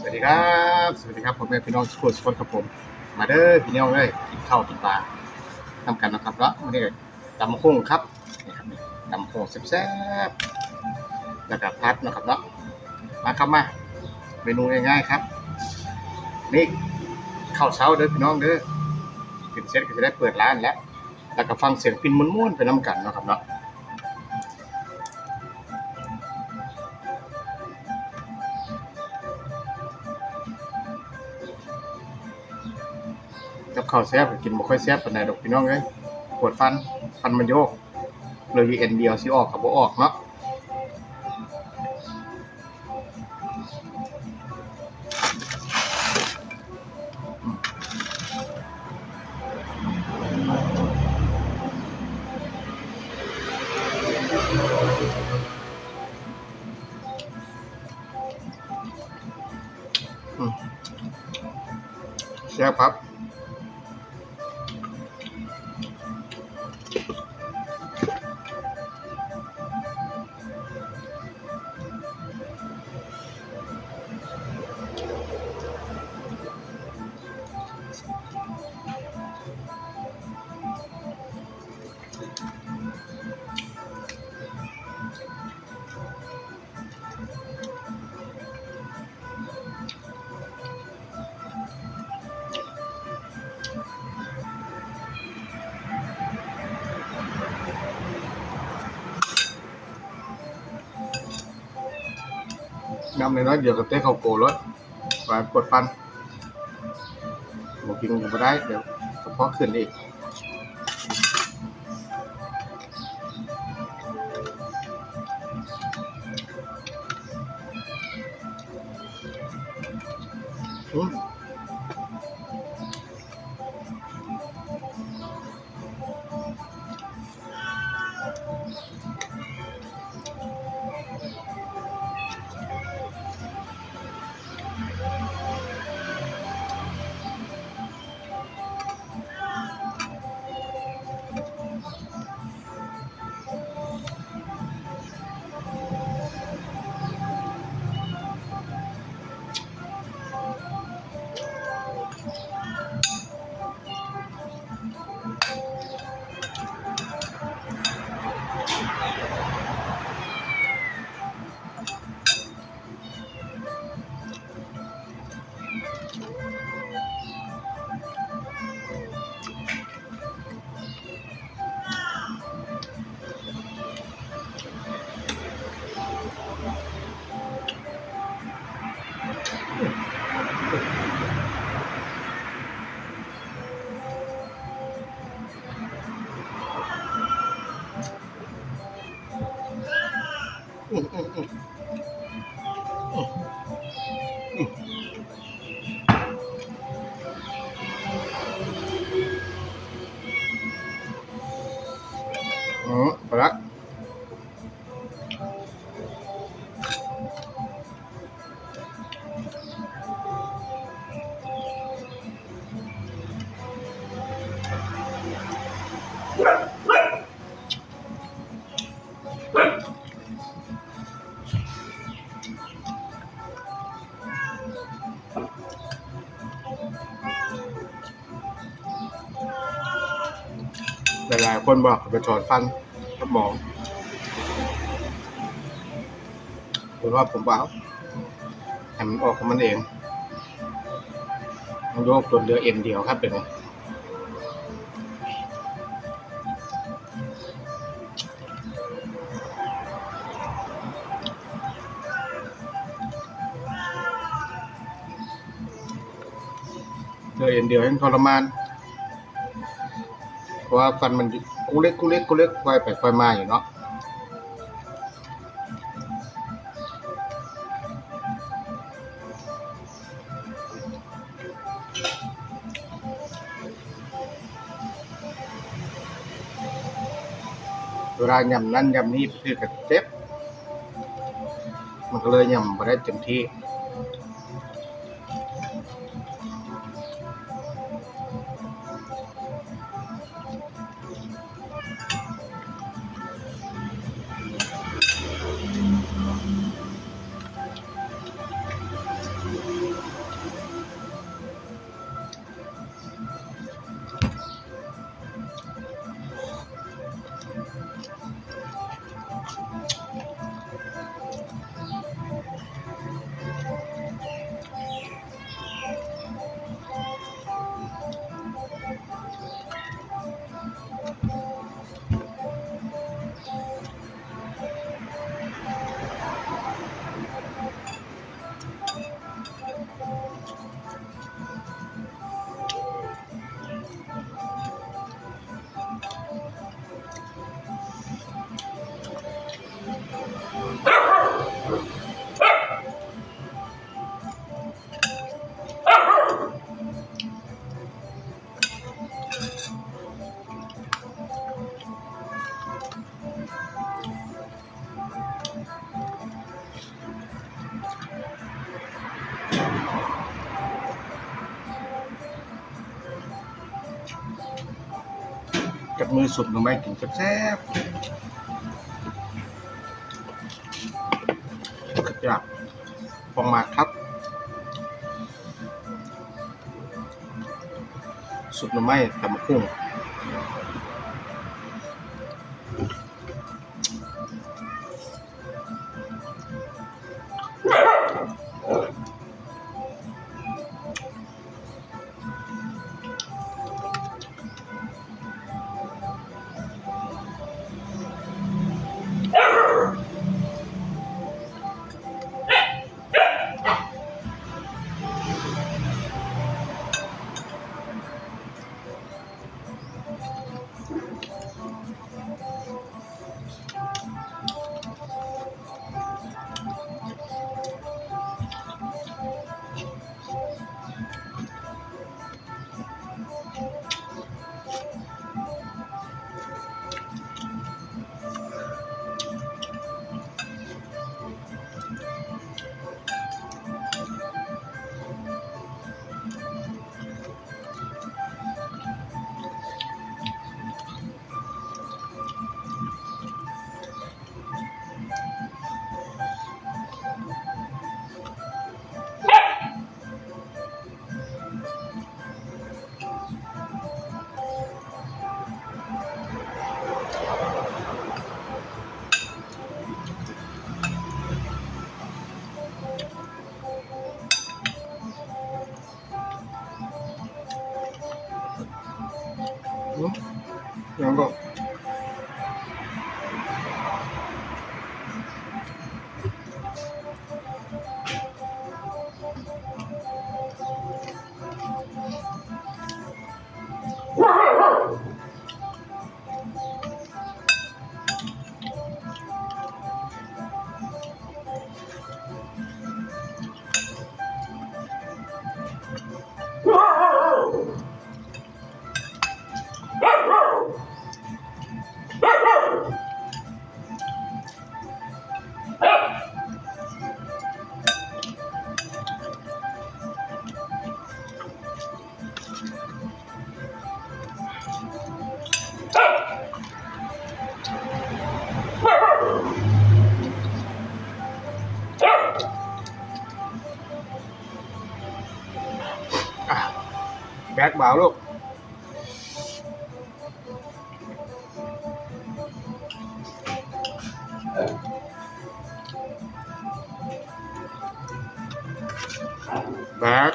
สวัสดีครับผมเป็นพี่น้องทุกคนครับผมมาเด้อพี่น้องเอ้ยกินข้าวกินปลานำกันนะครับเนาะมื้อนี้ตำบักหุ่งครับนี่ครับตำบักหุ่งแซ่บๆแล้วก็ผัดนะครับเนาะมาครับมาเมนูง่ายๆครับนี่ข้าวเช้าเด้อพี่น้องเด้อกินเสร็จก็จะได้เปิดร้านแล้วก็ฟังเสียงพิณม่วนๆไปนํกันเนาะครับเนาะกับข้าวแซ่บกินบ่ค่อยแซ่บปานใดดอกพี่น้องเอ้ยปวดฟันมันโยกเลยอยู่เอ็นเดียวสิออกก็บ่ออกเนาะแซ่บครับน้ำน้อยๆเดี๋ยวก็เตะเข้าโกรถว่าปวดฟันบ่กินก็บ่ได้เดี๋ยวกระเพาะขึ้นอีกไปละหลายๆคนบอกไปถอนฟันกับหมอหรือว่าผมว่าให้มันออกของมันเองมันโยกจนเหลือเอ็นเดียวครับเป็นไงเหลือเอ็นเดียวให้ทรมานเพราะว่าฟันมันกูเล็กไว้ไปค่อยมาอยู่เนาะเวลาย่ำนั้นย่ำนี้คือก็เจ็บมันก็เลยย่ำบ่ได้เต็มที่ มือสุดหน่อไม้กินแซ่บๆอยากฟองมากครับสุดหน่อไม้ตำกุ้งยังก็แบกบ่าวลูกแบก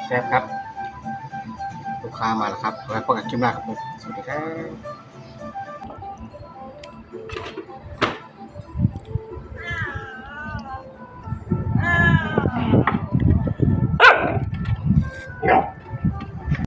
แซ่บครับลูกค้ามาแล้วครับไว้พบกันคลิปหน้าครับผมสวัสดีครับ